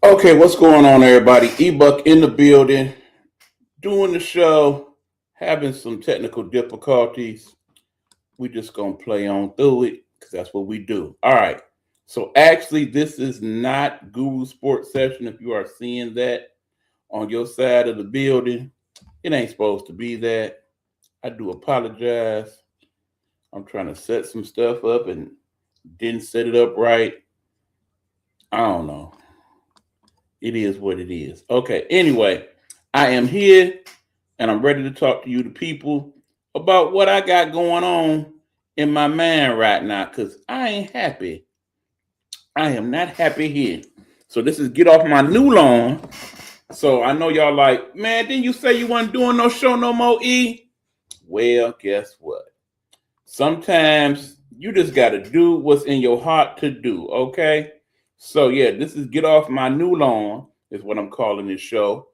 Okay, what's going on, everybody? E-Buck in the building, doing the show, having some technical difficulties. We just gonna play on through it because that's what we do. All right. So actually, this is not Guru Sports Session. If you are seeing that on your side of the building, it ain't supposed to be that. I do apologize. I'm trying to set some stuff up and didn't set it up right. I don't know. It is what it is. Okay. Anyway, I am here and I'm ready to talk to you, the people, about what I got going on in my mind right now because I ain't happy. I am not happy here. So this is Get Off My New Lawn. So I know y'all like, man, didn't you say you wasn't doing no show no more, E? Well, guess what? Sometimes you just got to do what's in your heart to do, okay? So yeah, this is Get Off My New Lawn is what I'm calling this show.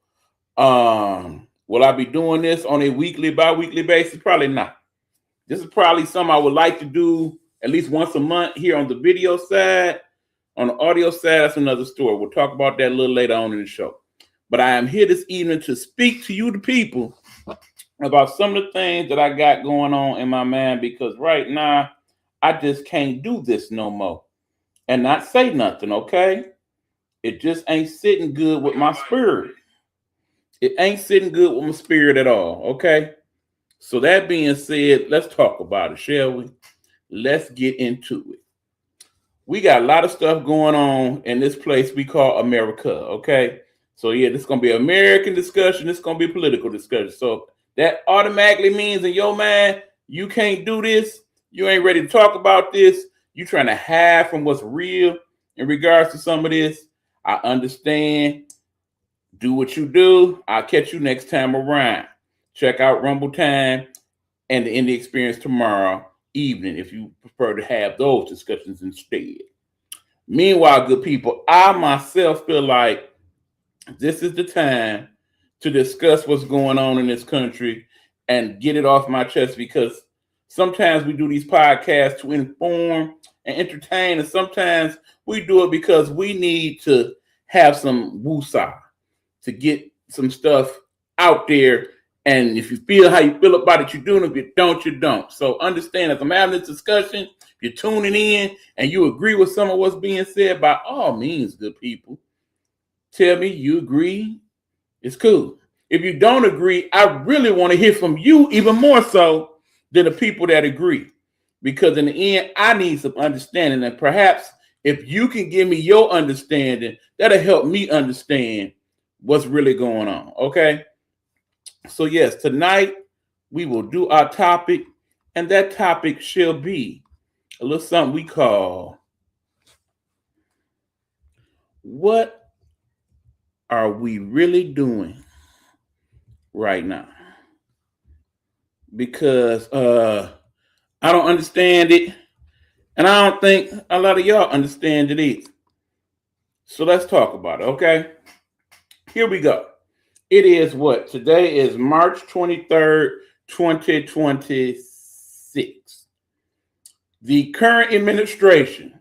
Will I be doing this on a weekly, bi-weekly basis? Probably not. This is probably something I would like to do at least once a month here on the video side. On the audio side, that's another story. We'll talk about that a little later on in the show. But I am here this evening to speak to you, the people, about some of the things that I got going on in my mind because right now, I just can't do this no more and not say nothing, okay? It just ain't sitting good with my spirit. It ain't sitting good with my spirit at all, okay? So that being said, let's talk about it, shall we? Let's get into it. We got a lot of stuff going on in this place we call America, okay? So yeah, this is going to be American discussion. This is going to be political discussion. So that automatically means in your mind, you can't do this. You ain't ready to talk about this. You trying to hide from what's real in regards to some of this. I understand. Do what you do. I'll catch you next time around. Check out Rumble Time and the Indie Experience tomorrow evening if you prefer to have those discussions instead. Meanwhile, good people, I myself feel like this is the time to discuss what's going on in this country and get it off my chest because sometimes we do these podcasts to inform and entertain, and sometimes we do it because we need to have some woosah to get some stuff out there. And if you feel how you feel about it, you're doing it. If you don't, you don't. So understand, as I'm having this discussion, if you're tuning in and you agree with some of what's being said, by all means, good people, tell me you agree. It's cool. If you don't agree, I really want to hear from you even more so than the people that agree. Because in the end, I need some understanding. And perhaps if you can give me your understanding, that'll help me understand what's really going on. Okay. So yes, tonight we will do our topic, and that topic shall be a little something we call what are we really doing right now? Because I don't understand it, and I don't think a lot of y'all understand it either. So let's talk about it, okay? Here we go. It is what? Today is March 23rd, 2026. The current administration,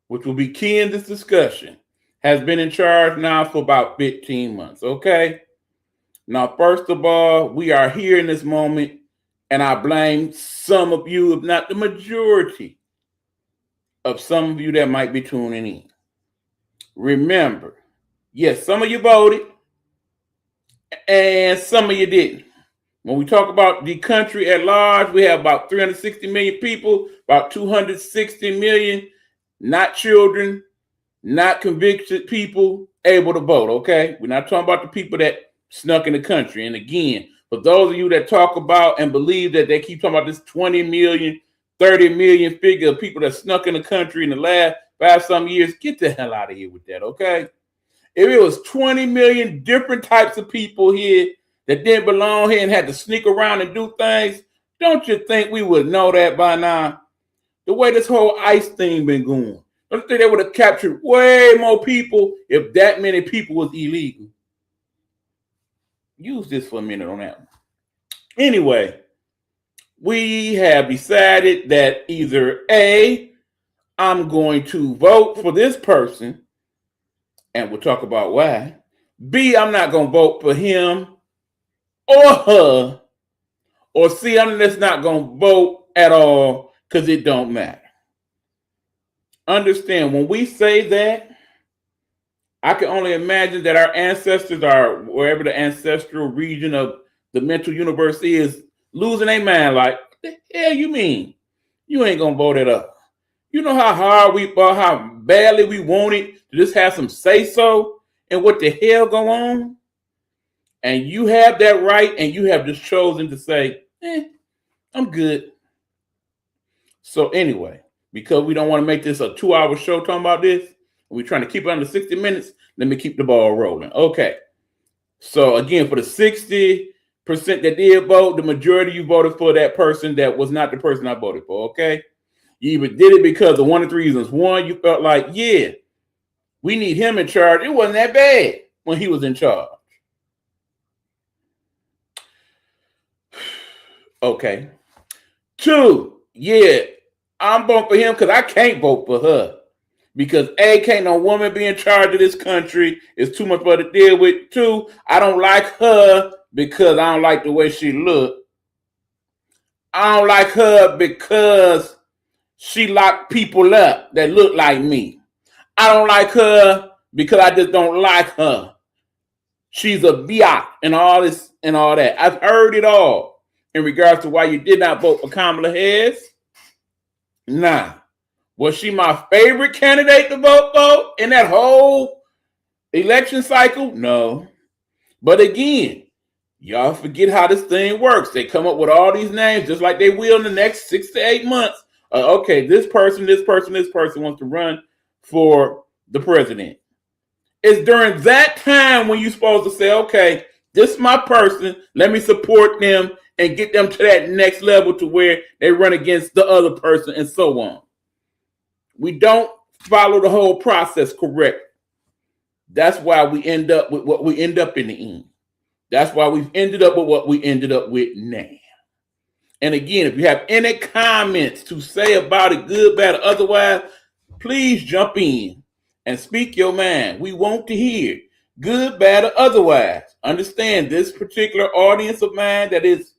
which will be key in this discussion, has been in charge now for about 15 months, okay? Now, first of all, we are here in this moment, and I blame some of you, if not the majority of some of you that might be tuning in. Remember, yes, some of you voted, and some of you didn't. When we talk about the country at large, we have about 360 million people, about 260 million not children, not convicted people able to vote, okay? We're not talking about the people that snuck in the country. And again, for those of you that talk about and believe that they keep talking about this 20 million, 30 million figure of people that snuck in the country in the last 5-some years, get the hell out of here with that, okay? If it was 20 million different types of people here that didn't belong here and had to sneak around and do things, don't you think we would know that by now? The way this whole ICE thing been going, don't you think they would have captured way more people if that many people was illegal? Use this for a minute on that one. Anyway, we have decided that either A, I'm going to vote for this person, and we'll talk about why. B, I'm not going to vote for him or her. Or C, I'm just not going to vote at all because it don't matter. Understand, when we say that, I can only imagine that our ancestors are, wherever the ancestral region of the mental universe is, losing their mind like, what the hell you mean? You ain't going to vote it up. You know how hard we fought, how badly we wanted to just have some say-so and what the hell go on? And you have that right, and you have just chosen to say, I'm good. So anyway, because we don't want to make this a 2-hour show talking about this, we're trying to keep it under 60 minutes, let me keep the ball rolling. Okay. So again, for the 60% that did vote, the majority of you voted for that person that was not the person I voted for, okay? You either did it because of one of 3 reasons. One, you felt like, yeah, we need him in charge. It wasn't that bad when he was in charge. Okay. 2, yeah, I'm voting for him because I can't vote for her. Because A, can't no woman be in charge of this country. It's too much for her to deal with. 2, I don't like her because I don't like the way she look. I don't like her because she locked people up that look like me. I don't like her because I just don't like her. She's a biatch and all this and all that. I've heard it all in regards to why you did not vote for Kamala Harris. Nah. Was she my favorite candidate to vote for in that whole election cycle? No. But again, y'all forget how this thing works. They come up with all these names just like they will in the next 6 to 8 months. Okay, this person wants to run for the president. It's during that time when you're supposed to say, okay, this is my person. Let me support them and get them to that next level to where they run against the other person and so on. We don't follow the whole process correct. That's why we end up with what we end up in the end. That's why we've ended up with what we ended up with now. And again, if you have any comments to say about it, good, bad, or otherwise, please jump in and speak your mind. We want to hear good, bad, or otherwise. Understand this particular audience of mine that is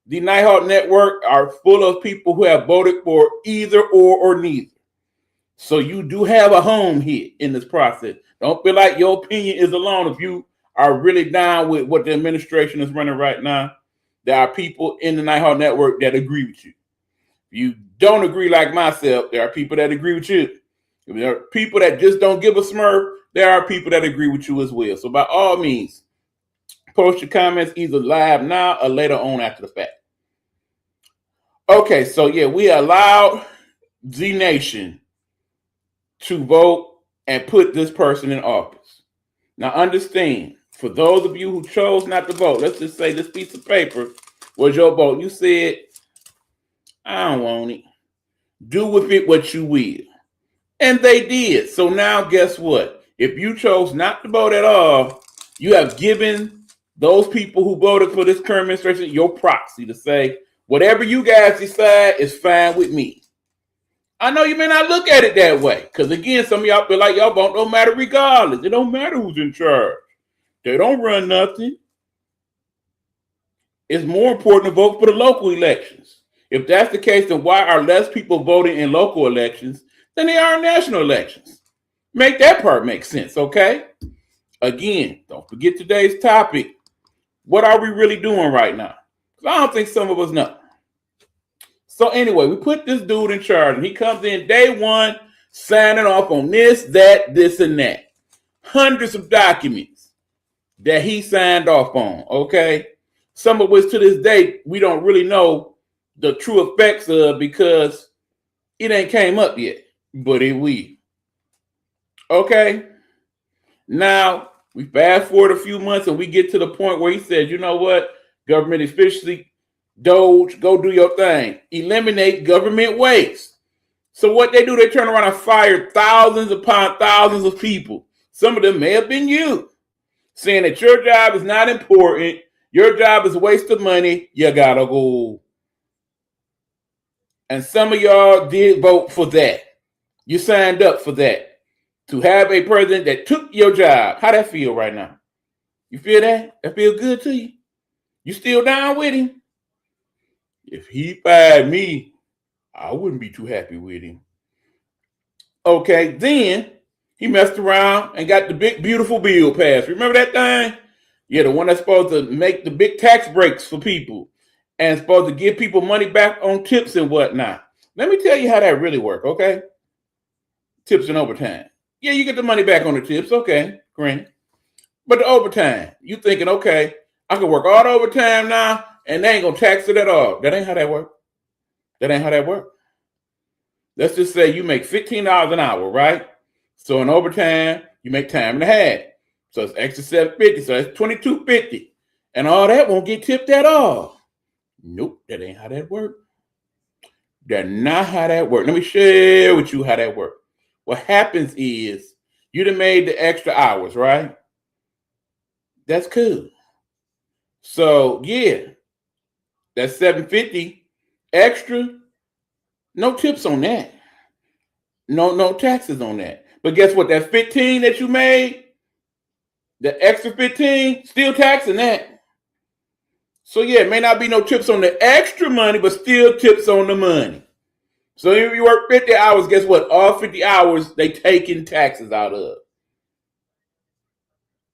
the Nighthawk Network are full of people who have voted for either or neither. So you do have a home here in this process. Don't feel like your opinion is alone. If you are really down with what the administration is running right now, there are people in the Nighthawk Network that agree with you. If you don't agree like myself, there are people that agree with you. If there are people that just don't give a smurf, there are people that agree with you as well. So by all means, post your comments either live now or later on after the fact. Okay, so yeah, we allowed Z Nation to vote and put this person in office. Now understand, for those of you who chose not to vote, let's just say this piece of paper was your vote. You said, I don't want it. Do with it what you will. And they did. So now guess what? If you chose not to vote at all, you have given those people who voted for this current administration your proxy to say, whatever you guys decide is fine with me. I know you may not look at it that way, because again, some of y'all feel like y'all vote don't matter regardless. It don't matter who's in charge. They don't run nothing. It's more important to vote for the local elections. If that's the case, then why are less people voting in local elections than they are in national elections? Make that part make sense, okay? Again, don't forget today's topic. What are we really doing right now? Because I don't think some of us know. So anyway, we put this dude in charge, and he comes in day one, signing off on this, that, this, and that. Hundreds of documents that he signed off on, okay? Some of which to this day, we don't really know the true effects of because it ain't came up yet, but it will. Okay? Now, we fast forward a few months and we get to the point where he says, you know what? Government efficiency, Doge, go do your thing. Eliminate government waste. So what they do, they turn around and fire thousands upon thousands of people. Some of them may have been you, saying that your job is not important. Your job is a waste of money. You gotta go. And some of y'all did vote for that. You signed up for that. to have a president that took your job. How that feel right now? You feel that? That feel good to you? You still down with him? If he fired me, I wouldn't be too happy with him. Okay, then he messed around and got the big, beautiful bill passed. Remember that thing? Yeah, the one that's supposed to make the big tax breaks for people and supposed to give people money back on tips and whatnot. Let me tell you how that really works, okay? Tips and overtime. Yeah, you get the money back on the tips, okay, granted. But the overtime, you thinking, okay, I can work all the overtime now and they ain't gonna tax it at all. That ain't how that works. That ain't how that works. Let's just say you make $15 an hour, right? So in overtime, you make time and a half. So it's extra $7.50. So it's $22.50. And all that won't get tipped at all. Nope, that ain't how that works. That's not how that works. Let me share with you how that works. What happens is you done made the extra hours, right? That's cool. So yeah, that's $7.50 extra. No tips on that. No taxes on that. But guess what? That 15 that you made, the extra 15, still taxing that. So yeah, it may not be no tips on the extra money, but still tips on the money. So if you work 50 hours, guess what? All 50 hours, they taking taxes out of.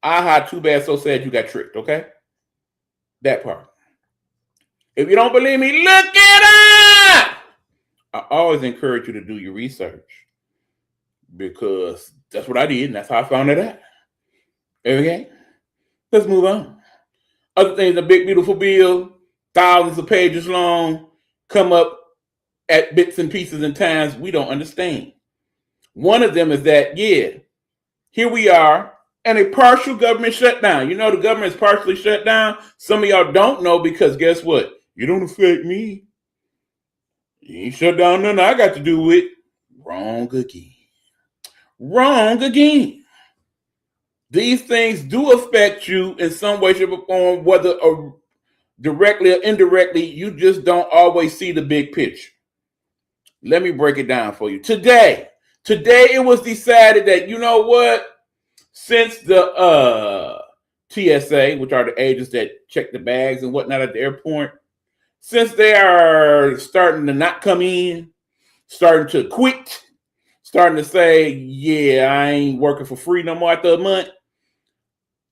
Aha, too bad, so sad you got tricked, okay? That part. If you don't believe me, look it up! I always encourage you to do your research because that's what I did and that's how I found it out. Okay? Let's move on. Other things, the big, beautiful bill, thousands of pages long, come up at bits and pieces and times we don't understand. One of them is that, yeah, here we are in a partial government shutdown. You know the government is partially shut down. Some of y'all don't know because guess what? You don't affect me. You ain't shut down nothing I got to do with. Wrong again. Wrong again. These things do affect you in some way, shape, or form, whether directly or indirectly. You just don't always see the big picture. Let me break it down for you. Today it was decided that, you know what? Since the TSA, which are the agents that check the bags and whatnot at the airport, since they are starting to not come in, starting to quit, starting to say, yeah, I ain't working for free no more after a month.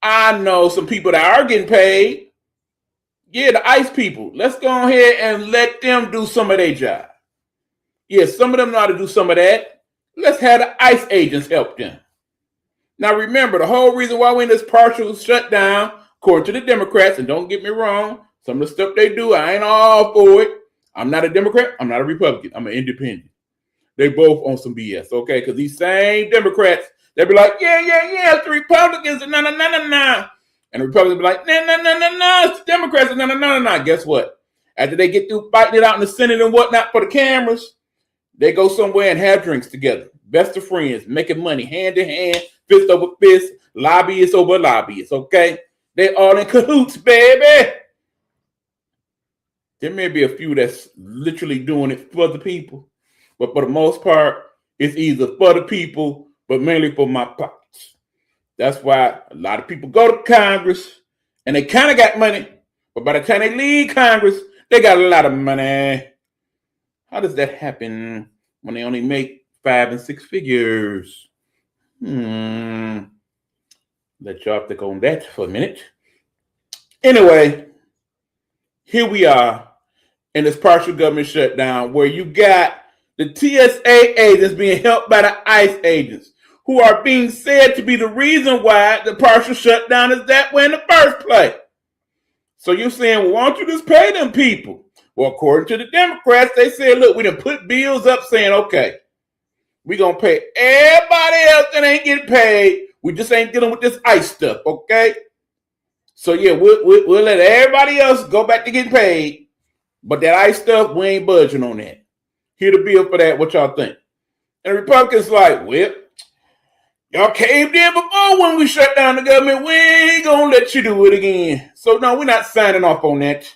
I know some people that are getting paid. Yeah, the ICE people. Let's go ahead and let them do some of their job. Yeah, some of them know how to do some of that. Let's have the ICE agents help them. Now remember, the whole reason why we're in this partial shutdown, according to the Democrats, and don't get me wrong, some of the stuff they do, I ain't all for it. I'm not a Democrat. I'm not a Republican. I'm an independent. They both on some BS, okay? Because these same Democrats, they be like, yeah, it's the Republicans, and no. And the Republicans be like, no, it's the Democrats, and no. Guess what? After they get through fighting it out in the Senate and whatnot for the cameras, they go somewhere and have drinks together. Best of friends, making money hand in hand, fist over fist, lobbyists over lobbyists, okay? They all in cahoots, baby. There may be a few that's literally doing it for the people, but for the most part, it's either for the people, but mainly for my pockets. That's why a lot of people go to Congress, and they kind of got money, but by the time they leave Congress, they got a lot of money. How does that happen when they only make 5 and 6 figures? Let y'all think on that for a minute. Anyway, here we are in this partial government shutdown where you got the TSA agents being helped by the ICE agents who are being said to be the reason why the partial shutdown is that way in the first place. So you're saying, well, why don't you just pay them people? Well, according to the Democrats, they said, look, we done put bills up saying, okay, we're going to pay everybody else that ain't getting paid. We just ain't dealing with this ICE stuff, okay? So, yeah, we'll let everybody else go back to getting paid. But that ICE stuff, we ain't budging on that. Here the bill for that. What y'all think? And the Republicans like, well, y'all caved in before when we shut down the government. We ain't going to let you do it again. So, no, we're not signing off on that.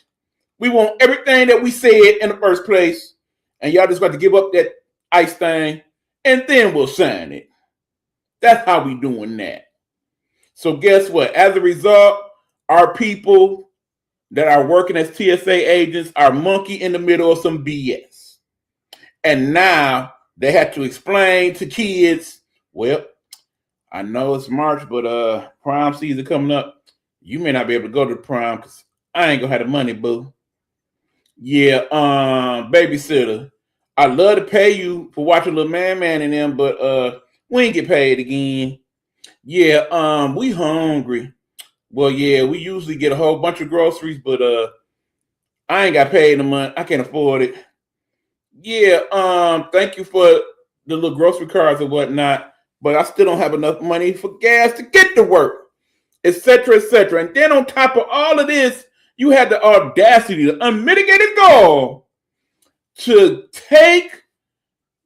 We want everything that we said in the first place. And y'all just got to give up that ICE thing. And then we'll sign it. That's how we doing that. So guess what? As a result, our people that are working as TSA agents are monkey in the middle of some BS. And now they have to explain to kids, well, I know it's March, but prom season coming up. You may not be able to go to the prom because I ain't gonna have the money, boo. Yeah, babysitter. I'd love to pay you for watching Little Man and them, but we ain't get paid again. Yeah, we hungry. Well, yeah, we usually get a whole bunch of groceries, but I ain't got paid in a month. I can't afford it. Yeah, thank you for the little grocery cards or whatnot, but I still don't have enough money for gas to get to work, etc., etc. And then on top of all of this, you had the audacity, the unmitigated gall to take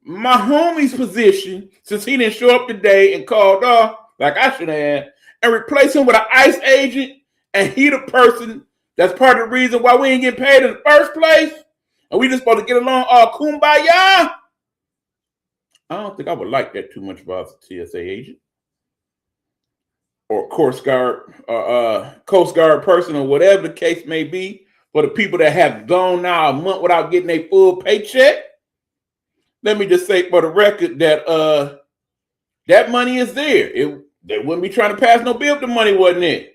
my homie's position since he didn't show up today and called off like I should have, and replace him with an ICE agent, and he the person that's part of the reason why we ain't getting paid in the first place, and we just supposed to get along all kumbaya. I don't think I would like that too much about a TSA agent or Coast Guard person or whatever the case may be. For the people that have gone now a month without getting a full paycheck, let me just say for the record that that money is there. They wouldn't be trying to pass no bill if the money wasn't there.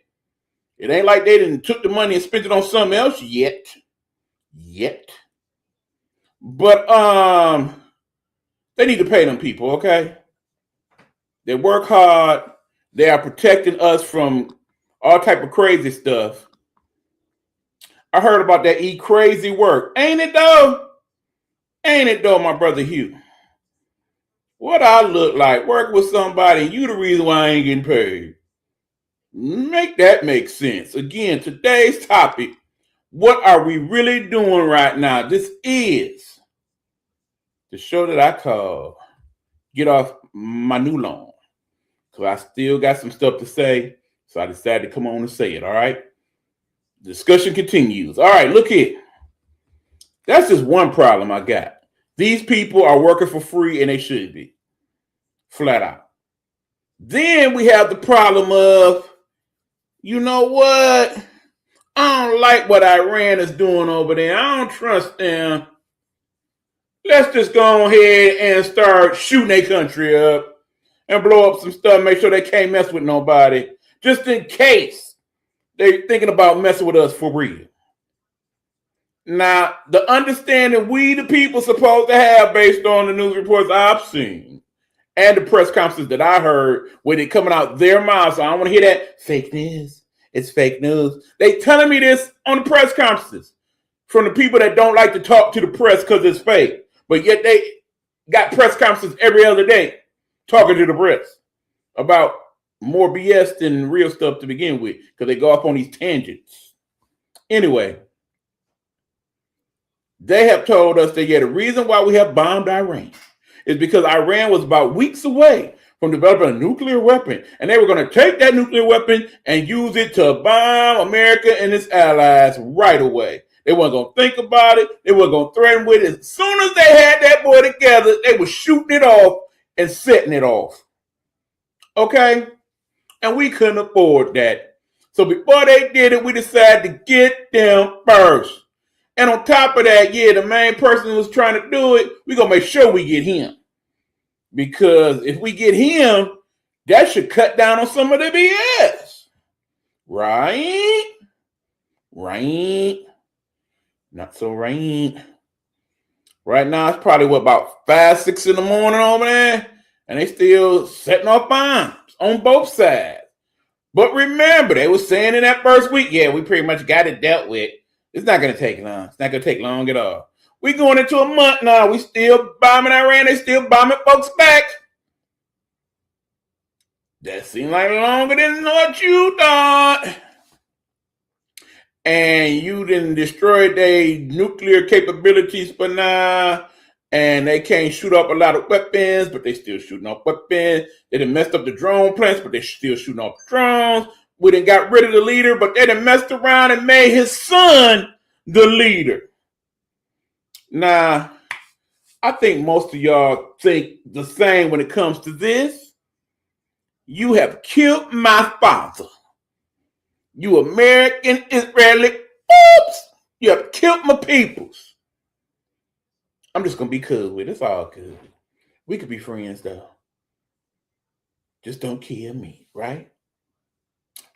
It ain't like they didn't took the money and spent it on something else yet. But they need to pay them people, okay? They work hard. They are protecting us from all type of crazy stuff. I heard about that crazy work. Ain't it though? Ain't it though, my brother Hugh? What I look like working with somebody and you the reason why I ain't getting paid. Make that make sense. Again, today's topic, what are we really doing right now? This is the show that I call Get Off My New Lawn. So I still got some stuff to say, so I decided to come on and say it, all right? Discussion continues. All right, look here. That's just one problem I got. These people are working for free, and they should be. Flat out. Then we have the problem of, you know what? I don't like what Iran is doing over there. I don't trust them. Let's just go ahead and start shooting their country up and blow up some stuff, make sure they can't mess with nobody, just in case they're thinking about messing with us for real. Now, the understanding we, the people, supposed to have based on the news reports I've seen and the press conferences that I heard with it coming out their mouths, so I don't want to hear that fake news. It's fake news. They telling me this on the press conferences from the people that don't like to talk to the press because it's fake, but yet they got press conferences every other day talking to the press about more BS than real stuff to begin with because they go off on these tangents. Anyway, they have told us that the reason why we have bombed Iran is because Iran was about weeks away from developing a nuclear weapon, and they were going to take that nuclear weapon and use it to bomb America and its allies right away. They weren't going to think about it. They weren't going to threaten with it. As soon as they had that boy together, they were shooting it off and setting it off. Okay? And we couldn't afford that. So before they did it, we decided to get them first. And on top of that, the main person who was trying to do it, we're going to make sure we get him. Because if we get him, that should cut down on some of the BS. Right? Not so right. Right now, it's probably, about 5, 6 in the morning over there? And they still setting off bombs on both sides. But remember, they were saying in that first week, we pretty much got it dealt with. It's not going to take long. It's not going to take long at all. We going into a month now. We still bombing Iran. They still bombing folks back. That seemed like longer than what you thought. And you didn't destroy their nuclear capabilities for now. And they can't shoot up a lot of weapons, but they still shooting off weapons. They done messed up the drone plants, but they still shooting off drones. We done got rid of the leader, but they done messed around and made his son the leader. Now, I think most of y'all think the same when it comes to this. You have killed my father. You American Israeli. Oops. You have killed my peoples. I'm just going to be cool with it. It's all good. We could be friends, though. Just don't kill me, right?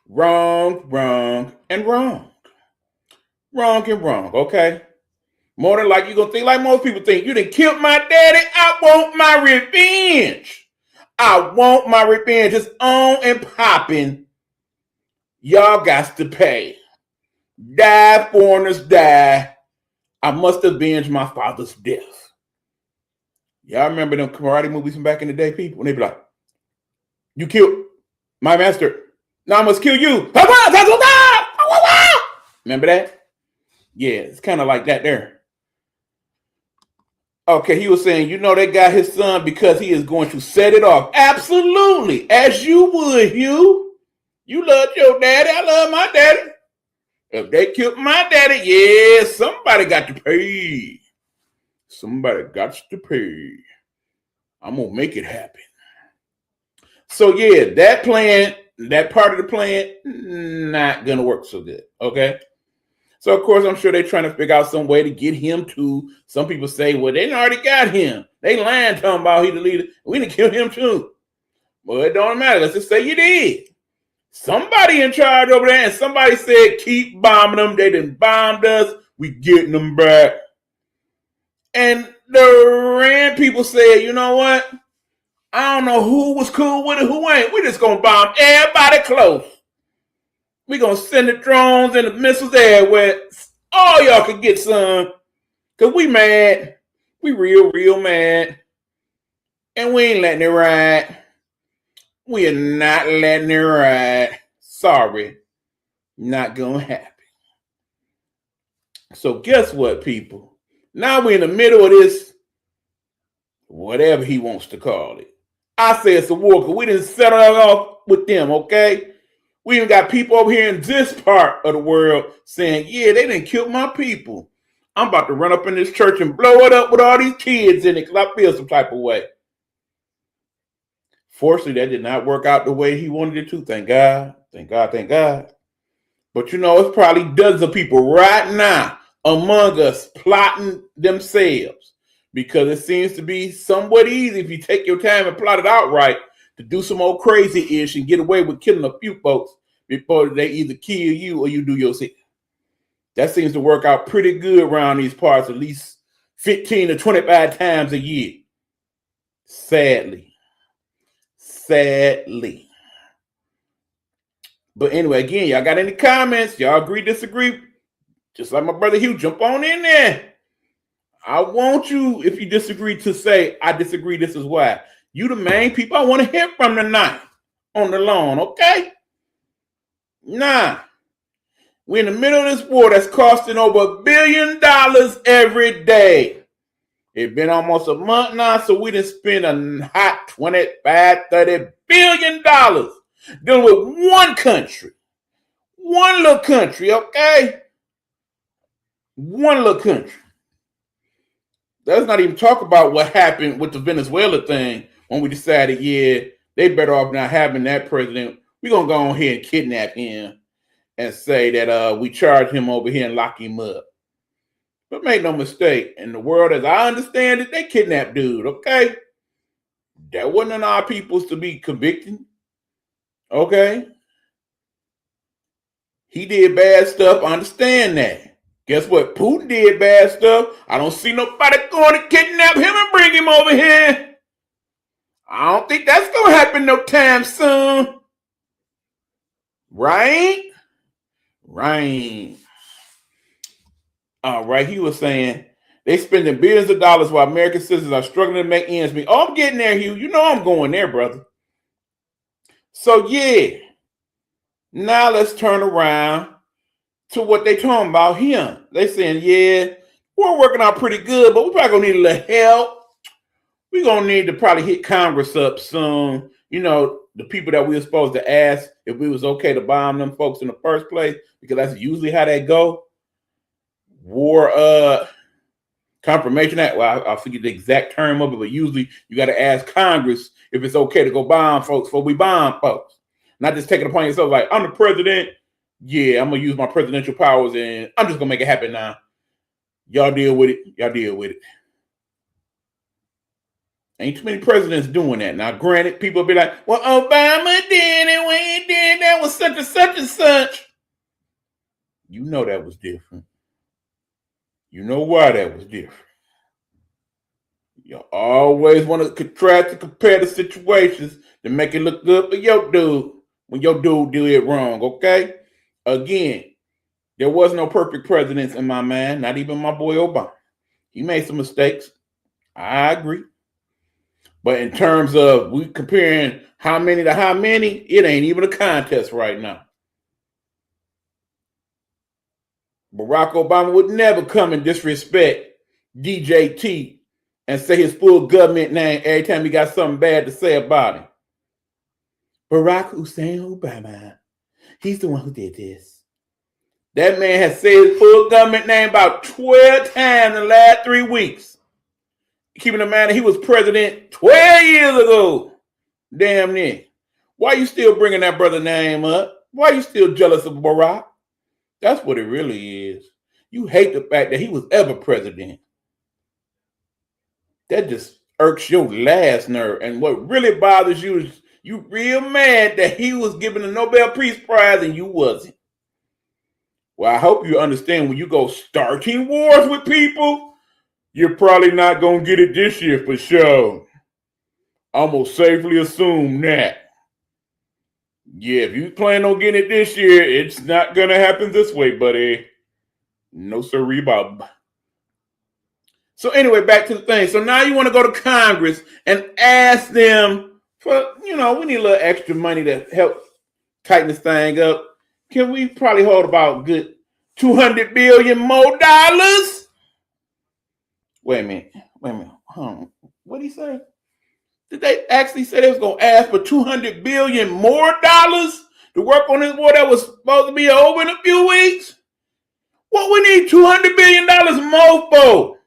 Wrong, wrong, and wrong. Wrong and wrong, okay? More than like you're going to think like most people think. You done killed my daddy. I want my revenge. I want my revenge. It's on and popping. Y'all got to pay. Die, foreigners, die. I must avenge my father's death. Y'all remember them karate movies from back in the day, people? When they be like, you killed my master. Now I must kill you. Remember that? Yeah, it's kind of like that there. Okay, he was saying, they got his son because he is going to set it off. Absolutely. As you would, Hugh. You love your daddy. I love my daddy. If they killed my daddy, yeah, somebody got to pay. Somebody got to pay. I'm going to make it happen. So, yeah, that plan, that part of the plan, not going to work so good, okay? So, of course, I'm sure they're trying to figure out some way to get him too. Some people say, well, they already got him. They lying talking about he the leader. We done killed him too. Well, it don't matter. Let's just say you did. Somebody in charge over there, and somebody said, keep bombing them. They done bombed us. We getting them back. And the Iran people said, you know what? I don't know who was cool with it, who ain't. We just going to bomb everybody close. We going to send the drones and the missiles everywhere. All y'all can get some. Because we mad. We real mad. And we ain't letting it ride. We are not letting it ride. Sorry. Not going to happen. So guess what, people? Now we're in the middle of this, whatever he wants to call it. I say it's a war because we didn't settle it off with them, okay? We even got people over here in this part of the world saying, yeah, they didn't kill my people. I'm about to run up in this church and blow it up with all these kids in it because I feel some type of way. Fortunately, that did not work out the way he wanted it to. Thank God. Thank God. Thank God. But it's probably dozens of people right now among us plotting themselves because it seems to be somewhat easy if you take your time and plot it out right to do some old crazy-ish and get away with killing a few folks before they either kill you or you do yourself. That seems to work out pretty good around these parts at least 15 to 25 times a year. Sadly. But anyway, again, y'all got any comments? Y'all agree, disagree? Just like my brother Hugh, jump on in there. I want you, if you disagree, to say, I disagree, this is why. You the main people I want to hear from tonight on the lawn, okay? Nah. We're in the middle of this war that's costing over $1 billion every day. It's been almost a month now, so we done spent a hot $25, $30 billion dealing with one country. One little country, okay? One little country. Let's not even talk about what happened with the Venezuela thing when we decided, yeah, they better off not having that president. We're going to go on here and kidnap him and say that we charge him over here and lock him up. But make no mistake, in the world as I understand it, they kidnapped dude, okay? That wasn't in our peoples to be convicted, okay? He did bad stuff, I understand that. Guess what? Putin did bad stuff. I don't see nobody going to kidnap him and bring him over here. I don't think that's going to happen no time soon. Right? All right, he was saying they spending billions of dollars while American citizens are struggling to make ends meet. Oh, I'm getting there, Hugh. You know I'm going there, brother. So, yeah. Now let's turn around to what they talking about him. They saying, yeah, we're working out pretty good, but we probably going to need a little help. We're going to need to probably hit Congress up soon. The people that we were supposed to ask if we was okay to bomb them folks in the first place, because that's usually how they go. War Confirmation Act. Well, I'll forget the exact term of it, but usually you got to ask Congress if it's okay to go bomb folks before we bomb folks. Not just taking it upon yourself like, I'm the president. Yeah, I'm going to use my presidential powers and I'm just going to make it happen now. Y'all deal with it. Y'all deal with it. Ain't too many presidents doing that. Now, granted, people be like, well, Obama did it when he did that was such and such and such. You know that was different. You know why that was different. You always want to try to compare the situations to make it look good for your dude when your dude did it wrong, okay? Again, there was no perfect presidents in my mind, not even my boy Obama. He made some mistakes. I agree. But in terms of we comparing how many to how many, it ain't even a contest right now. Barack Obama would never come and disrespect DJT and say his full government name every time he got something bad to say about him. Barack Hussein Obama. He's the one who did this. That man has said his full government name about 12 times in the last 3 weeks. Keeping in mind he was president 12 years ago. Damn near. Why you still bringing that brother name up? Why you still jealous of Barack? That's what it really is. You hate the fact that he was ever president. That just irks your last nerve. And what really bothers you is you real mad that he was given the Nobel Peace Prize and you wasn't. Well, I hope you understand when you go starting wars with people, you're probably not going to get it this year for sure. I'm going to safely assume that. Yeah, if you plan on getting it this year, it's not going to happen this way, buddy. No sirree, Bob. So anyway, back to the thing. So now you want to go to Congress and ask them for, we need a little extra money to help tighten this thing up. Can we probably hold about good $200 billion more dollars? Wait a minute. What did he say? Did they actually say they was going to ask for $200 billion more dollars to work on this war that was supposed to be over in a few weeks? What we need $200 billion more for?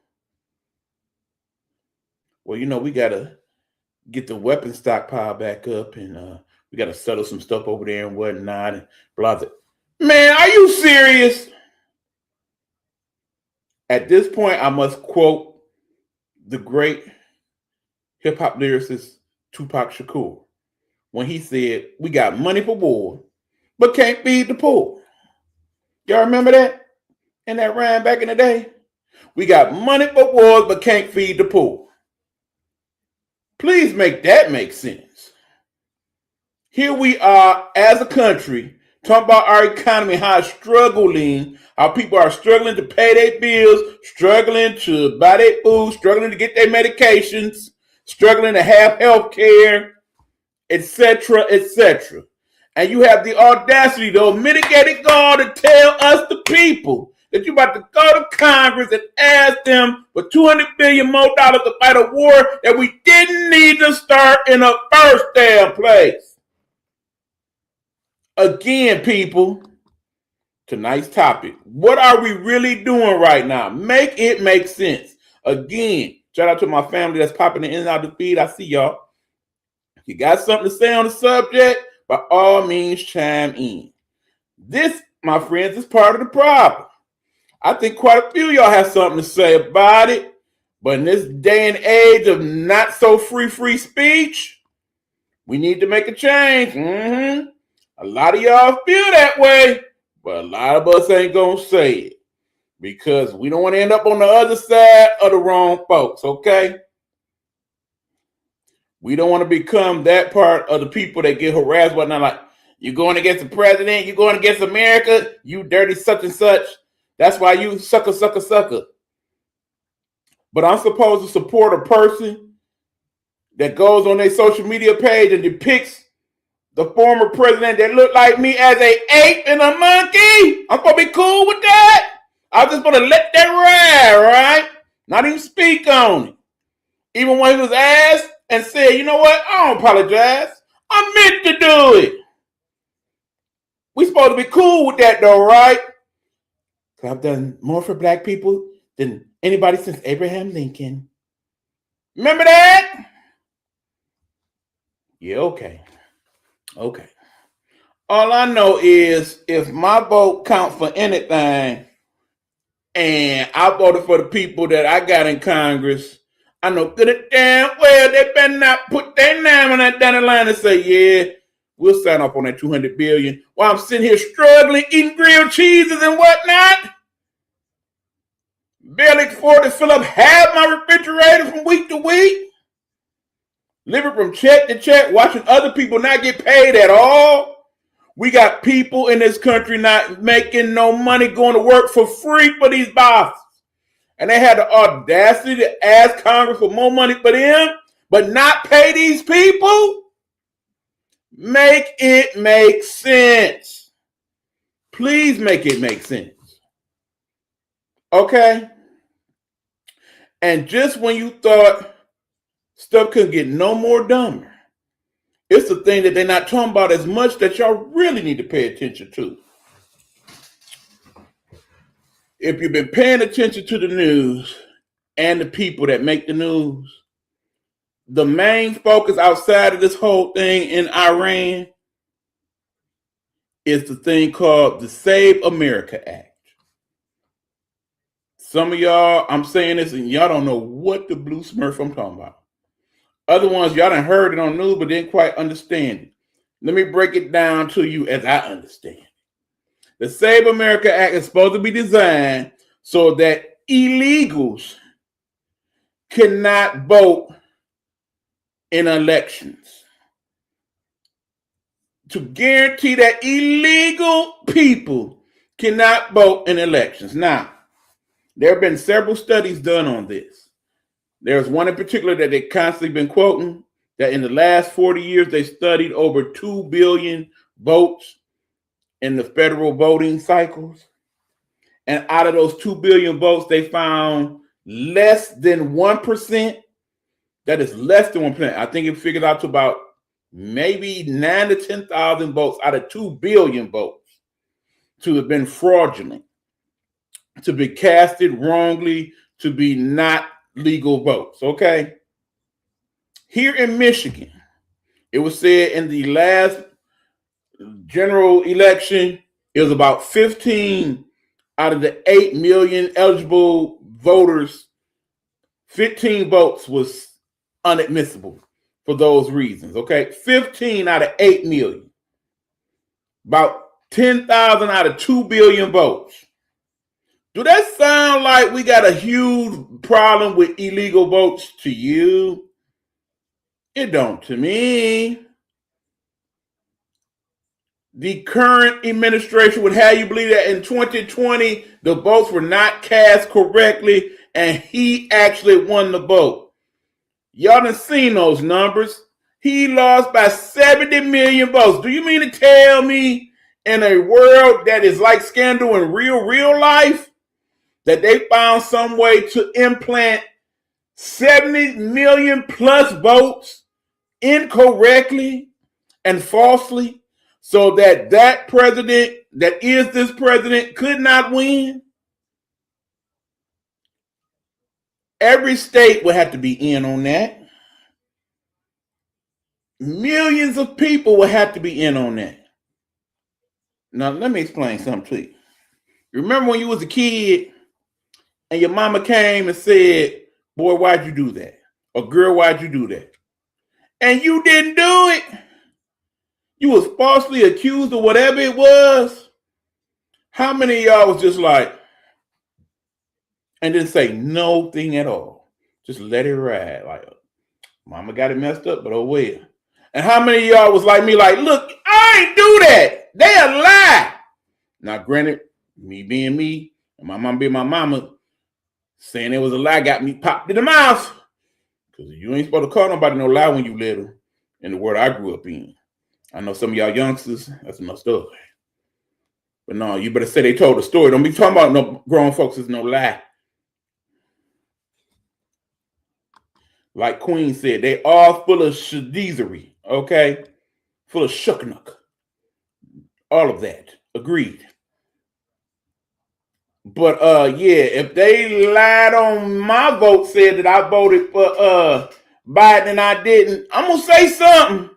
Well, we got to get the weapon stockpile back up and we got to settle some stuff over there and whatnot and blah, blah. Man, are you serious? At this point, I must quote the great hip-hop lyricist Tupac Shakur when he said, we got money for war, but can't feed the poor. Y'all remember that? In that rhyme back in the day? We got money for wars, but can't feed the poor. Please make that make sense. Here we are as a country talking about our economy, how it's struggling, how people are struggling to pay their bills, struggling to buy their food, struggling to get their medications, struggling to have health care, etc., etc. And you have the audacity, the mitigated gall to tell us, the people, that you're about to go to Congress and ask them for $200 billion more dollars to fight a war that we didn't need to start in the first damn place. Again, people, tonight's topic. What are we really doing right now? Make it make sense. Again, shout out to my family that's popping in and out the feed. I see y'all. If you got something to say on the subject, by all means, chime in. This, my friends, is part of the problem. I think quite a few of y'all have something to say about it. But in this day and age of not so free speech, we need to make a change. A lot of y'all feel that way, but a lot of us ain't gonna say it because we don't want to end up on the other side of the wrong folks, okay? We don't want to become that part of the people that get harassed, whatnot, like, you're going against the president, you're going against America, you dirty such and such. That's why you sucker. But I'm supposed to support a person that goes on their social media page and depicts the former president that looked like me as an ape and a monkey. I'm going to be cool with that. I'm just going to let that ride, right? Not even speak on it. Even when he was asked and said, you know what? I don't apologize. I meant to do it. We supposed to be cool with that though, right? So I've done more for black people than anybody since Abraham Lincoln. Remember that? Yeah, okay. Okay. All I know is if my vote counts for anything and I voted for the people that I got in Congress, I know good and damn well they better not put their name on that dotted line and say, yeah, we'll sign up on that $200 billion while I'm sitting here struggling, eating grilled cheeses and whatnot. Barely afford to fill up half my refrigerator from week to week. Living from check to check, watching other people not get paid at all. We got people in this country not making no money going to work for free for these bosses. And they had the audacity to ask Congress for more money for them, but not pay these people? Make it make sense. Please make it make sense. Okay? And just when you thought stuff couldn't get no more dumber, it's the thing that they're not talking about as much that y'all really need to pay attention to. If you've been paying attention to the news and the people that make the news, the main focus outside of this whole thing in Iran is the thing called the Save America Act. Some of y'all, I'm saying this and y'all don't know what the blue smurf I'm talking about. Other ones, y'all done heard it on news but didn't quite understand it. Let me break it down to you as I understand. The Save America Act is supposed to be designed so that illegals cannot vote in elections. To guarantee that illegal people cannot vote in elections. Now, there have been several studies done on this. There's one in particular that they've constantly been quoting, that in the last 40 years, they studied over 2 billion votes in the federal voting cycles. And out of those 2 billion votes, they found less than 1%. That is less than 1%. I think it figured out to about maybe 9,000 to 10,000 votes out of 2 billion votes to have been fraudulent, to be casted wrongly, to be not legal votes, okay? Here in Michigan, it was said in the last general election, it was about 15 out of the 8 million eligible voters, 15 votes was unadmissible for those reasons, okay? 15 out of 8 million. About 10,000 out of 2 billion votes. Do that sound like we got a huge problem with illegal votes to you? It don't to me. The current administration would have you believe that in 2020, the votes were not cast correctly and he actually won the vote. Y'all done seen those numbers. He lost by 70 million votes. Do you mean to tell me in a world that is like scandal in real life that they found some way to implant 70 million plus votes incorrectly and falsely so that that president that is this president could not win? Every state would have to be in on that. Millions of people would have to be in on that. Now, let me explain something to you. Remember when you was a kid and your mama came and said, boy, why'd you do that? Or girl, why'd you do that? And you didn't do it. You was falsely accused of whatever it was. How many of y'all was just like, and didn't say no thing at all? Just let it ride. Like, mama got it messed up, but oh well. And how many of y'all was like me, like, look, I ain't do that. They a lie. Now, granted, me being me, and my mom being my mama, saying it was a lie got me popped in the mouth. Because you ain't supposed to call nobody no lie when you little in the world I grew up in. I know some of y'all youngsters, that's enough stuff. But no, you better say they told the story. Don't be talking about no grown folks is no lie. Like Queen said, they all full of shadizery, okay? Full of shucknuck. All of that. Agreed. But yeah, if they lied on my vote, said that I voted for Biden and I didn't, I'm gonna say something.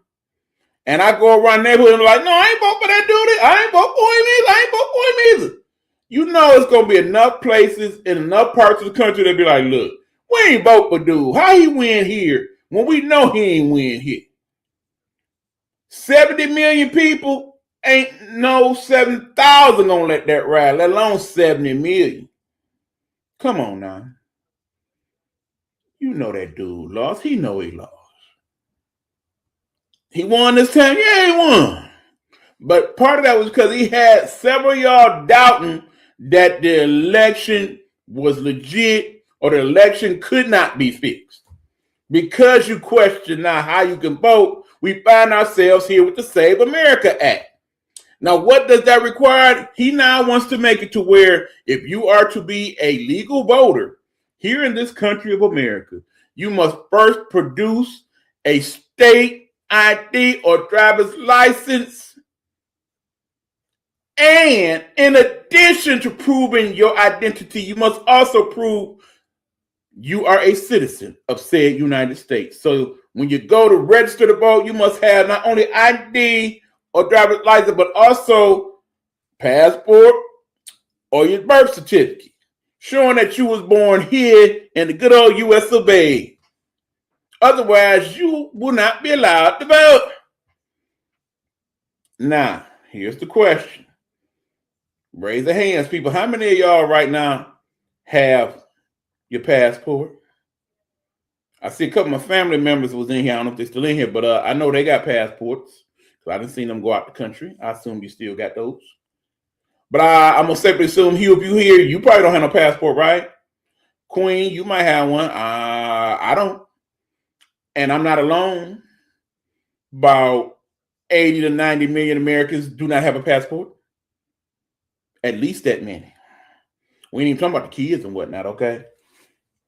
And I go around the neighborhood and like, no, I ain't vote for that dude. I ain't vote for him either. I ain't vote for him either. You know it's going to be enough places in enough parts of the country that be like, look, we ain't vote for dude. How he win here when we know he ain't win here? 70 million people, ain't no 7,000 going to let that ride, let alone 70 million. Come on now. You know that dude lost. He know he lost. He won this time? Yeah, he won. But part of that was because he had several of y'all doubting that the election was legit or the election could not be fixed. Because you question now how you can vote, we find ourselves here with the Save America Act. Now, what does that require? He now wants to make it to where if you are to be a legal voter here in this country of America, you must first produce a state ID or driver's license. And in addition to proving your identity, you must also prove you are a citizen of said United States. So when you go to register to vote, you must have not only ID or driver's license, but also passport or your birth certificate, showing that you was born here in the good old U.S. of A. Otherwise, you will not be allowed to vote. Now, here's the question. Raise the hands, people. How many of y'all right now have your passport? I see a couple of my family members was in here. I don't know if they're still in here, but I know they got passports. So I didn't see them go out the country. I assume you still got those. But I'm going to safely assume, Hugh, if you here, you probably don't have no passport, right? Queen, you might have one. I don't. And I'm not alone. About 80 to 90 million Americans do not have a passport. At least that many. We ain't even talking about the kids and whatnot, okay?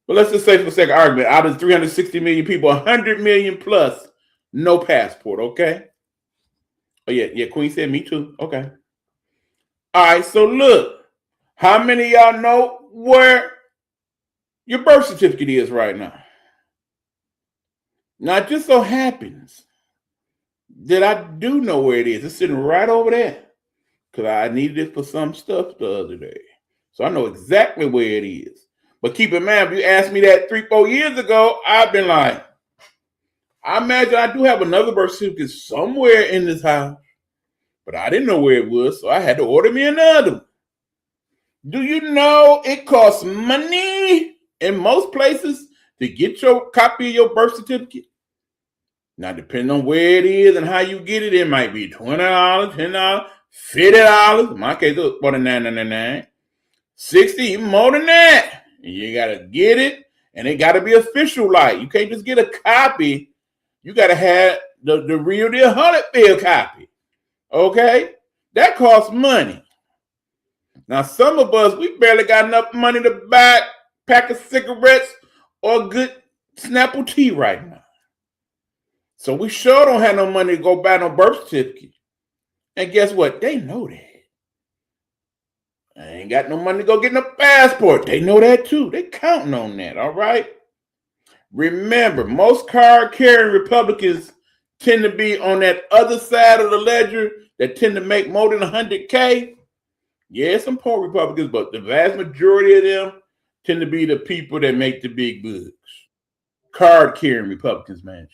But let's just say for the sake of argument, out of 360 million people, 100 million plus, no passport, okay? Oh, yeah, Queen said me too. Okay. All right, so look, how many of y'all know where your birth certificate is right now? Now, it just so happens that I do know where it is. It's sitting right over there because I needed it for some stuff the other day. So I know exactly where it is. But keep in mind, if you asked me that 3-4 years ago, I've been like, I imagine I do have another birth certificate somewhere in this house. But I didn't know where it was, so I had to order me another one. Do you know it costs money in most places to get your copy of your birth certificate? Now, depending on where it is and how you get it, it might be $20, $10, $50. In my case, it was $49.99. $60, even more than that. And you got to get it, and it got to be official like. You can't just get a copy. You got to have the real deal 100-field copy. Okay? That costs money. Now, some of us, we barely got enough money to buy a pack of cigarettes or good Snapple tea right now. So we sure don't have no money to go buy no birth certificate. And guess what? They know that. I ain't got no money to go get no passport. They know that too. They counting on that, all right? Remember, most card-carrying Republicans tend to be on that other side of the ledger that tend to make more than $100K. Yeah, some poor Republicans, but the vast majority of them tend to be the people that make the big bucks. Card-carrying Republicans, man.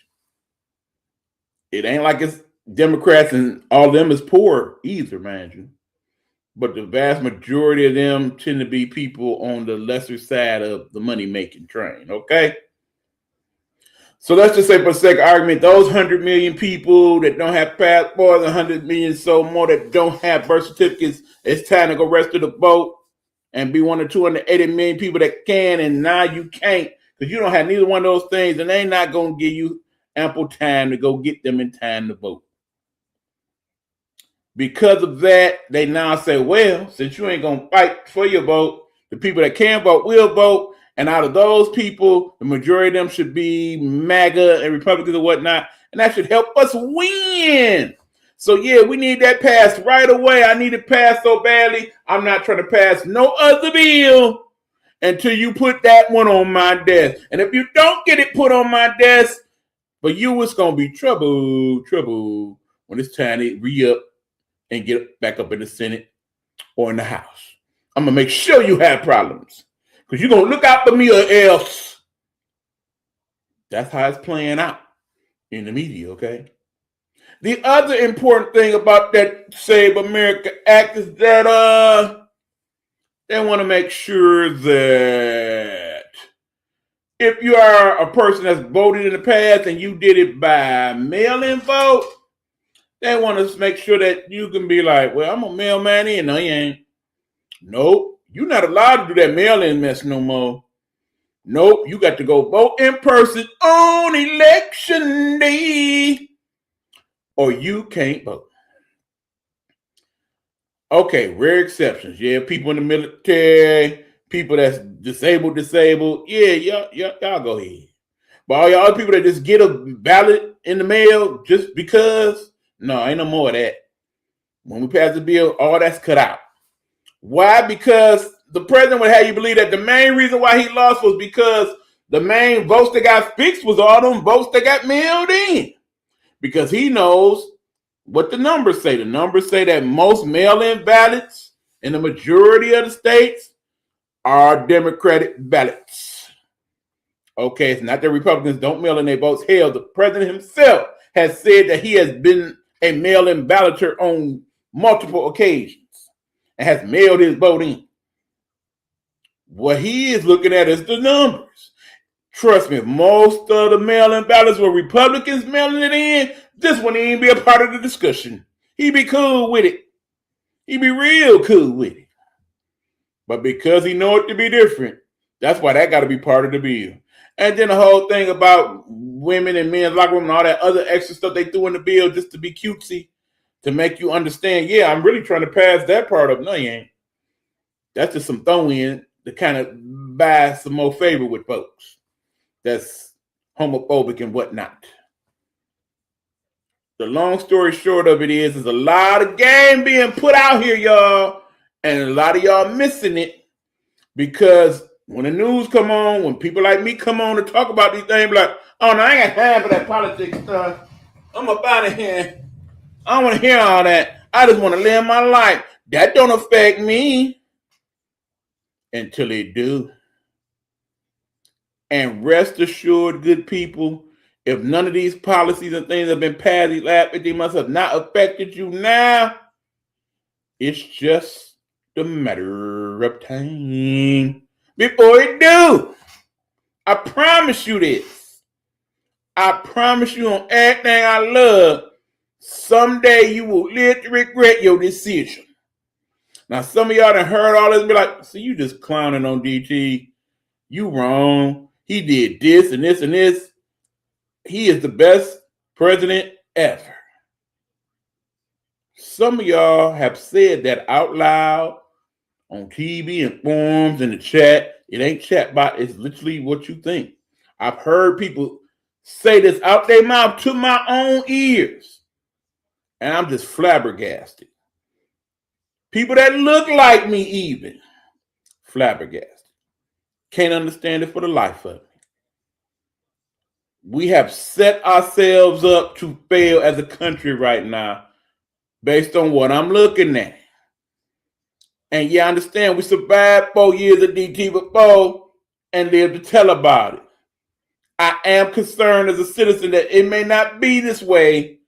It ain't like it's Democrats and all of them is poor either, man. You. But the vast majority of them tend to be people on the lesser side of the money-making train, okay? So let's just say for the sake of argument, those 100 million people that don't have passports, 100 million so more that don't have birth certificates, it's time to go register to vote and be one of 280 million people that can, and now you can't because you don't have neither one of those things, and they're not going to give you ample time to go get them in time to vote. Because of that, they now say, well, since you ain't going to fight for your vote, the people that can vote will vote. And out of those people, the majority of them should be MAGA and Republicans and whatnot. And that should help us win. So, yeah, we need that passed right away. I need it passed so badly. I'm not trying to pass no other bill until you put that one on my desk. And if you don't get it put on my desk, for you, it's going to be trouble. when it's time to re-up and get back up in the Senate or in the House. I'm going to make sure you have problems because you're going to look out for me or else. That's how it's playing out in the media, okay? The other important thing about that Save America Act is that they want to make sure that if you are a person that's voted in the past and you did it by mail-in vote, they want to make sure that you can be like, well, I'm a mailman in. No, you ain't. Nope. You're not allowed to do that mail-in mess no more. Nope. You got to go vote in person on election day or you can't vote. Okay, rare exceptions. Yeah, people in the military, people that's disabled. Yeah, y'all go ahead. But all y'all other people that just get a ballot in the mail just because, no, ain't no more of that. When we pass the bill, all that's cut out. Why? Because the president would have you believe that the main reason why he lost was because the main votes that got fixed was all them votes that got mailed in. Because he knows what the numbers say. The numbers say that most mail-in ballots in the majority of the states are Democratic ballots. Okay, it's not that Republicans don't mail in their votes. Hell, the president himself has said that he has been a mail-in balloter on multiple occasions and has mailed his vote in. What he is looking at is the numbers. Trust me, most of the mail-in ballots were Republicans mailing it in. This wouldn't even be a part of the discussion. He'd be cool with it. He'd be real cool with it. But because he know it to be different, that's why that got to be part of the bill. And then the whole thing about women and men's locker room and all that other extra stuff they threw in the bill just to be cutesy, to make you understand, yeah, I'm really trying to pass that part up. No, you ain't. That's just some throw in to kind of buy some more favor with folks that's homophobic and whatnot. The long story short of it is a lot of game being put out here, y'all, and a lot of y'all missing it because when the news come on, when people like me come on to talk about these things, like, oh, no, I ain't got time for that politics stuff. I'm up out of here. I don't want to hear all that. I just want to live my life. That don't affect me until it do. And rest assured, good people, if none of these policies and things have been passed, they must have not affected you now. It's just a matter of time before it do. I promise you this. I promise you on everything I love, someday you will live to regret your decision. Now, some of y'all done heard all this and be like, see, you just clowning on DT. You wrong. He did this and this and this. He is the best president ever. Some of y'all have said that out loud on TV and forums in the chat. It ain't chatbot. It's literally what you think. I've heard people say this out their mouth to my own ears. And I'm just flabbergasted. People that look like me even. Flabbergasted. Can't understand it for the life of me. We have set ourselves up to fail as a country right now based on what I'm looking at. And yeah, I understand we survived 4 years of DT before and lived to tell about it. I am concerned as a citizen that it may not be this way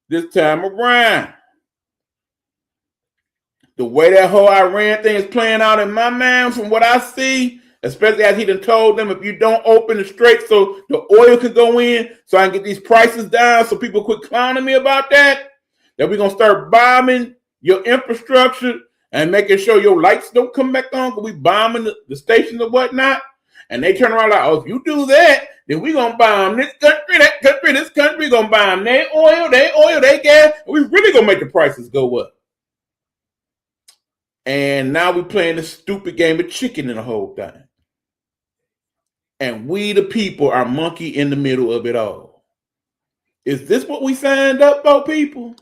this time around. The way that whole Iran thing is playing out in my mind from what I see, especially as he done told them, if you don't open the strait so the oil can go in, so I can get these prices down so people quit clowning me about that we're going to start bombing your infrastructure and making sure your lights don't come back on because we bombing the stations and whatnot. And they turn around like, oh, if you do that, then we're going to bomb this country, that country, this country, going to bomb their oil, their gas. And we really going to make the prices go up. And now we're playing this stupid game of chicken in the whole thing. And we, the people, are monkey in the middle of it all. Is this what we signed up for, people?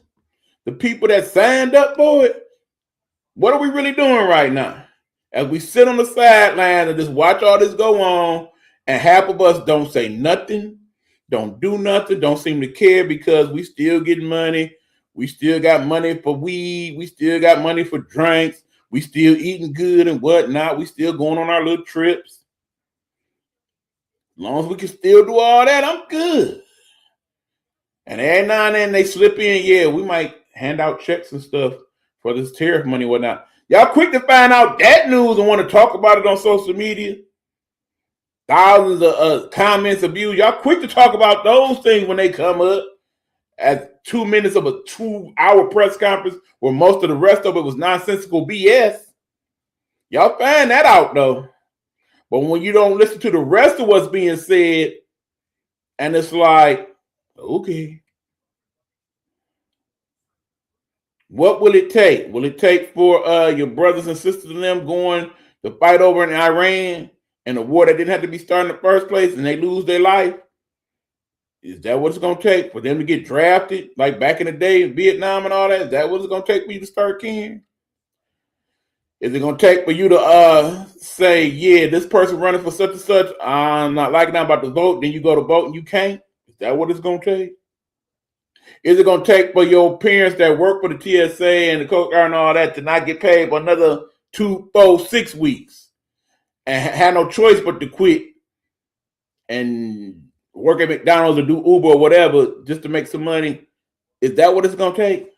The people that signed up for it? What are we really doing right now? As we sit on the sideline and just watch all this go on, and half of us don't say nothing, don't do nothing, don't seem to care because we still getting money We still got money for weed. We still got money for drinks. We still eating good and whatnot. We still going on our little trips. As long as we can still do all that, I'm good. And every now and then they slip in, yeah, we might hand out checks and stuff for this tariff money and whatnot. Y'all quick to find out that news and want to talk about it on social media. Thousands of comments of views. Y'all quick to talk about those things when they come up at 2 minutes of a 2-hour press conference where most of the rest of it was nonsensical BS. Y'all find that out though. But when you don't listen to the rest of what's being said, and it's like, okay, what will it take? Will it take for your brothers and sisters and them going to fight over in Iran and a war that didn't have to be started in the first place and they lose their life? Is that what it's going to take for them to get drafted like back in the day in Vietnam and all that? Is that what it's going to take for you to start caring? Is it going to take for you to say, yeah, this person running for such and such, I'm not liking that, I'm about to vote, then you go to vote and you can't? Is that what it's going to take? Is it going to take for your parents that work for the TSA and the Coast Guard and all that to not get paid for another 2, 4, 6 weeks and have no choice but to quit and work at McDonald's or do Uber or whatever just to make some money? Is that what it's going to take?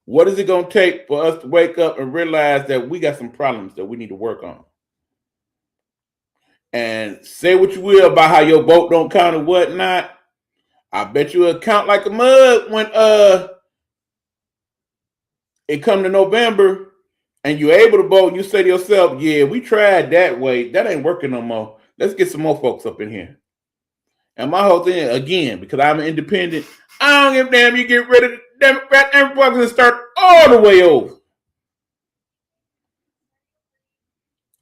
What is it going to take for us to wake up and realize that we got some problems that we need to work on? And say what you will about how your vote don't count and whatnot. I bet you it'll count like a mug when it come to November and you're able to vote and you say to yourself, yeah, we tried that way. That ain't working no more. Let's get some more folks up in here. And my whole thing, again, because I'm an independent, I don't give a damn you get rid of the Democrat and Republicans and start all the way over.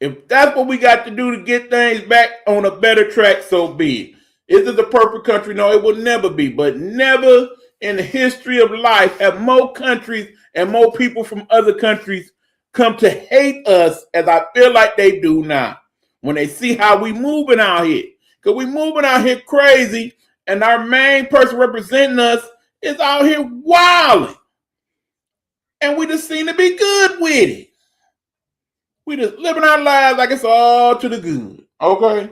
If that's what we got to do to get things back on a better track, so be it. Is it the perfect country? No, it will never be. But never in the history of life have more countries and more people from other countries come to hate us as I feel like they do now. When they see how we moving out here. Because we moving out here crazy and our main person representing us is out here wilding. And we just seem to be good with it. We just living our lives like it's all to the good. Okay?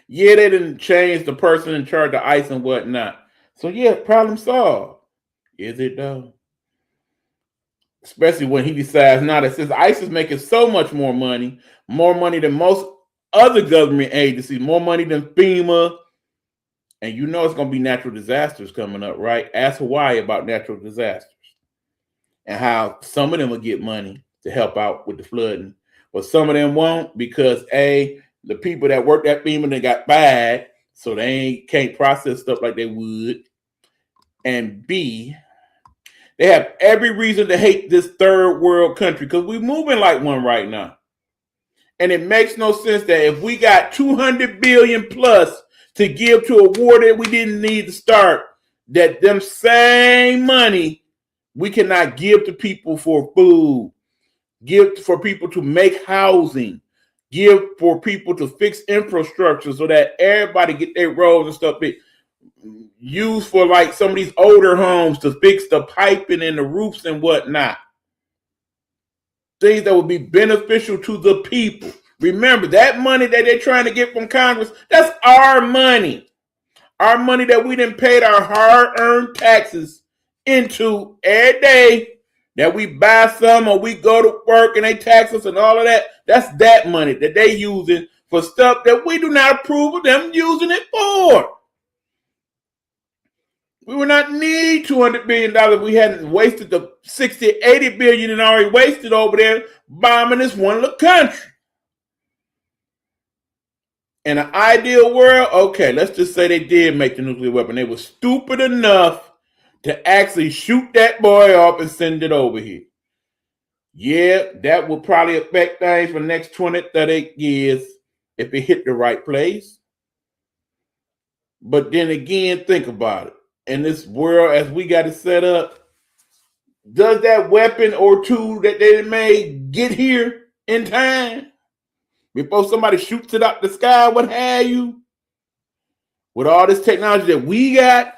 Yeah, they didn't change the person in charge of ICE and whatnot. So yeah, problem solved. Is it though? Especially when he decides now that since ICE is making so much more money than most other government agencies, more money than FEMA, and you know it's going to be natural disasters coming up, right? Ask Hawaii about natural disasters and how some of them will get money to help out with the flooding, but some of them won't because A, the people that worked at FEMA, they got fired, so they can't process stuff like they would, and B, they have every reason to hate this third world country because we're moving like one right now. And it makes no sense that if we got 200 billion plus to give to a war that we didn't need to start, that them same money we cannot give to people for food, give for people to make housing, give for people to fix infrastructure so that everybody get their roads and stuff used for like some of these older homes to fix the piping and the roofs and whatnot. Things that would be beneficial to the people. Remember, that money that they're trying to get from Congress, that's our money. Our money that we done paid our hard-earned taxes into every day that we buy some or we go to work and they tax us and all of that. That's that money that they using for stuff that we do not approve of them using it for. We would not need $200 billion if we hadn't wasted the 60, 80 billion and already wasted over there bombing this one little country. In an ideal world, okay, let's just say they did make the nuclear weapon. They were stupid enough to actually shoot that boy off and send it over here. Yeah, that will probably affect things for the next 20, 30 years if it hit the right place. But then again, think about it. In this world, as we got it set up, does that weapon or two that they made get here in time before somebody shoots it out the sky? What have you? With all this technology that we got,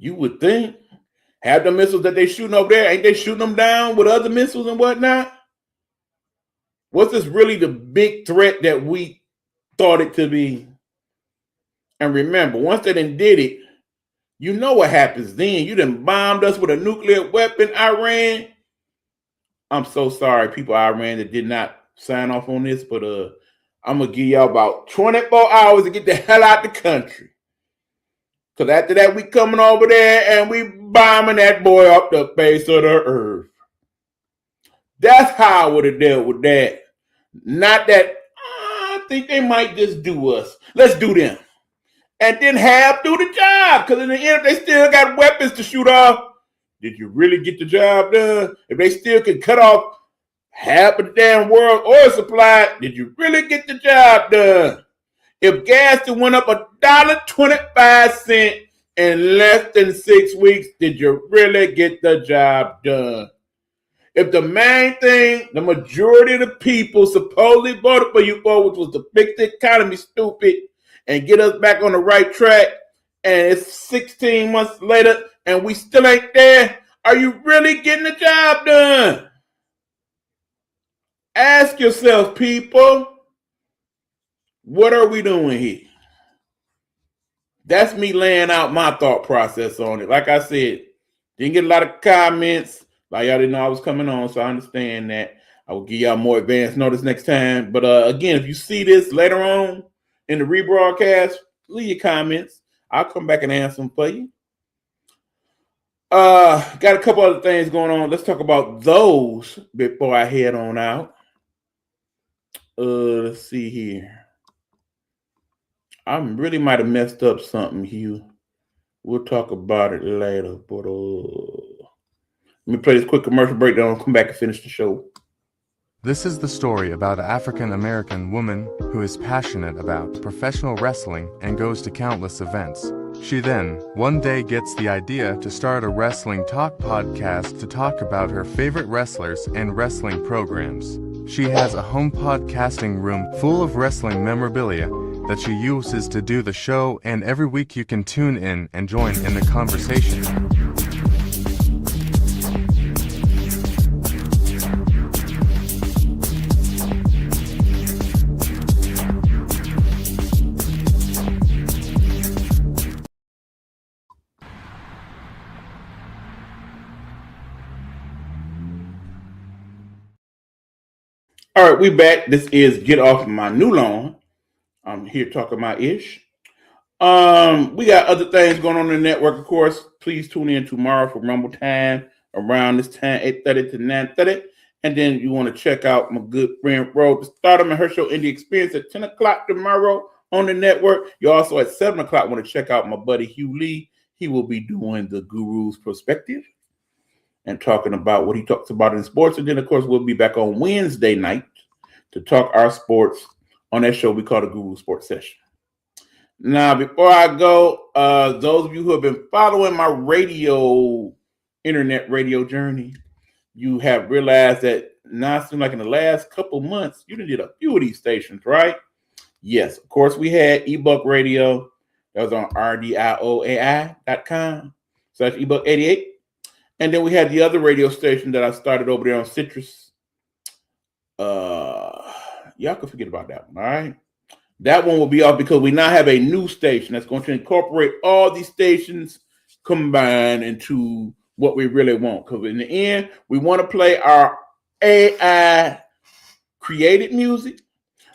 You would think. Have the missiles that they shooting over there, ain't they shooting them down with other missiles and whatnot? Was this really the big threat that we thought it to be? And remember, once they done did it, you know what happens then. You done bombed us with a nuclear weapon, Iran. I'm so sorry, people of Iran that did not sign off on this, but I'm going to give y'all about 24 hours to get the hell out the country. Because after that, we coming over there and we bombing that boy up the face of the earth. That's how I would have dealt with that. Not that, I think they might just do us. Let's do them. And then half do the job. Because in the end, if they still got weapons to shoot off, did you really get the job done? If they still can cut off half of the damn world oil supply, did you really get the job done? If gas went up $1.25 in less than 6 weeks, did you really get the job done? If the main thing the majority of the people supposedly voted for you for, which was to fix the economy stupid and get us back on the right track, and it's 16 months later and we still ain't there, are you really getting the job done? Ask yourself, people, what are we doing here? That's me laying out my thought process on it. Like I said, didn't get a lot of comments. Like y'all didn't know I was coming on, so I understand that. I will give y'all more advance notice next time. But again, if you see this later on in the rebroadcast, leave your comments. I'll come back and answer them for you. Got a couple other things going on. Let's talk about those before I head on out. Let's see here. I really might have messed up something, Hugh. We'll talk about it later. But let me play this quick commercial breakdown. Come back and finish the show. This is the story about an African-American woman who is passionate about professional wrestling and goes to countless events. She then, one day, gets the idea to start a wrestling talk podcast to talk about her favorite wrestlers and wrestling programs. She has a home podcasting room full of wrestling memorabilia that she uses to do the show, and every week you can tune in and join in the conversation. All right, we back. This is Get Off My New Lawn. I'm here talking my ish. We got other things going on in the network, of course. Please tune in tomorrow for Rumble Time around this time, 8:30 to 9:30. And then you want to check out my good friend Road to Stardom and her show Indie Experience at 10 o'clock tomorrow on the network. You also at 7 o'clock want to check out my buddy Hugh Lee. He will be doing the Guru's Perspective and talking about what he talks about in sports. And then, of course, we'll be back on Wednesday night to talk our sports on that show we call the Guru Sports Session. Now, before I go, those of you who have been following my internet radio journey, you have realized that now it seems like in the last couple months, you did a few of these stations, right? Yes, of course, we had eBuck Radio. That was on rdioai.com/eBuck88. And then we had the other radio station that I started over there on Citrus. Y'all can forget about that one, all right? That one will be off because we now have a new station that's going to incorporate all these stations combined into what we really want. Because in the end, we want to play our AI created music,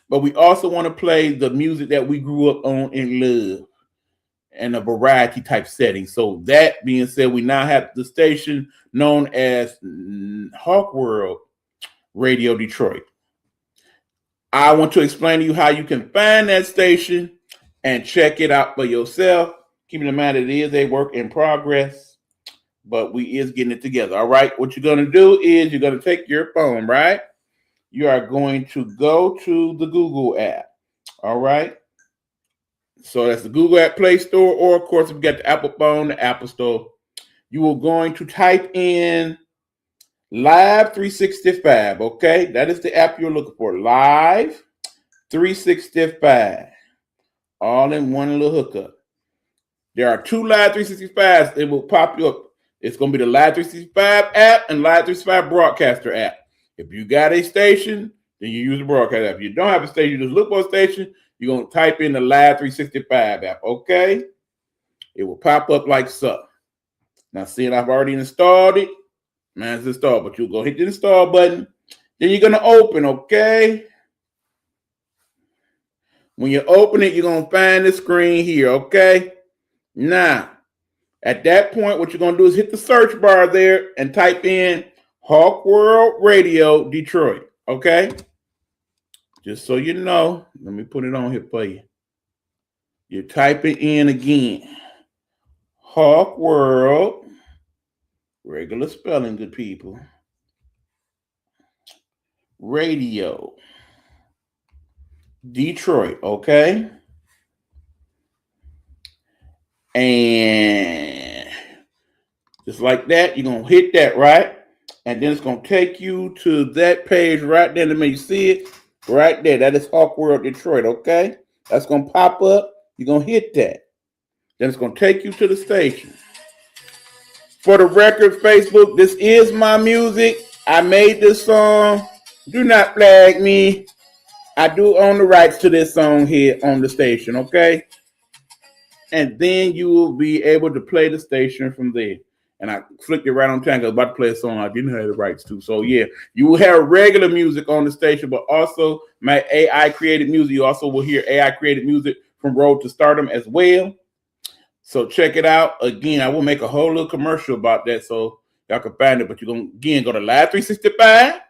but we also want to play the music that we grew up on and love in a variety type setting. So that being said, we now have the station known as Hawk World Radio Detroit. I want to explain to you how you can find that station and check it out for yourself. Keeping in mind that it is a work in progress, but we is getting it together. All right. What you're going to do is you're going to take your phone, right? You are going to go to the Google app. All right. So that's the Google app Play Store, or of course, if you got the Apple phone, the Apple Store. You are going to type in Live 365, okay? That is the app you're looking for. Live 365. All in one little hookup. There are two Live 365s. It will pop you up. It's going to be the Live 365 app and Live 365 Broadcaster app. If you got a station, then you use the Broadcaster app. If you don't have a station, you just look for a station. You're going to type in the Live 365 app, okay? It will pop up like so. Now, seeing I've already installed it, mine's installed, but you'll go hit the install button. Then you're going to open, okay? When you open it, you're going to find the screen here, okay? Now, at that point, what you're going to do is hit the search bar there and type in Hawk World Radio Detroit, okay? Just so you know, let me put it on here for you. You type it in again. Hawk World, regular spelling, good people. Radio Detroit, okay? And just like that, you're going to hit that, right? And then it's going to take you to that page right there. Let me see it right there. That is Hawk World Detroit, okay? That's going to pop up. You're going to hit that. Then it's going to take you to the station. For the record, Facebook, this is my music. I made this song. Do not flag me. I do own the rights to this song here on the station, okay? And then you will be able to play the station from there. And I flicked it right on time because I was about to play a song I didn't have the rights to. So, yeah, you will have regular music on the station, but also my AI created music. You also will hear AI created music from Road to Stardom as well. So check it out. Again, I will make a whole little commercial about that so y'all can find it. But you're going to, again, go to Live 365,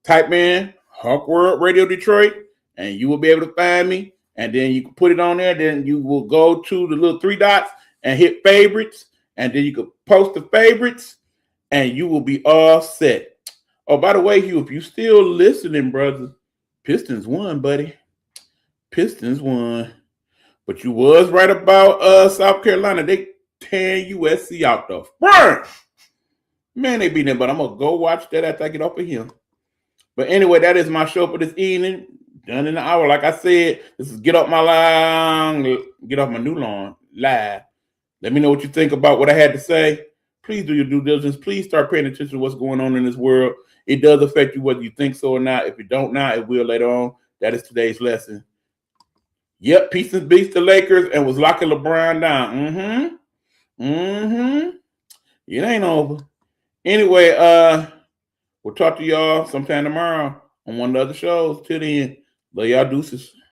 type in Hawk World Radio Detroit, and you will be able to find me. And then you can put it on there. Then you will go to the little three dots and hit favorites. And then you can post the favorites, and you will be all set. Oh, by the way, Hugh, if you're still listening, brother, Pistons won, buddy. Pistons won. But you was right about South Carolina. They tearing USC out the front. Man, they beat them, but I'm going to go watch that after I get off of here. But anyway, that is my show for this evening. Done in an hour. Like I said, this is Get Off My New Lawn live. Let me know what you think about what I had to say. Please do your due diligence. Please start paying attention to what's going on in this world. It does affect you whether you think so or not. If you don't now, it will later on. That is today's lesson. Yep, Pistons beats the Lakers and was locking LeBron down. It ain't over. Anyway, we'll talk to y'all sometime tomorrow on one of the other shows. Till then, love y'all deuces.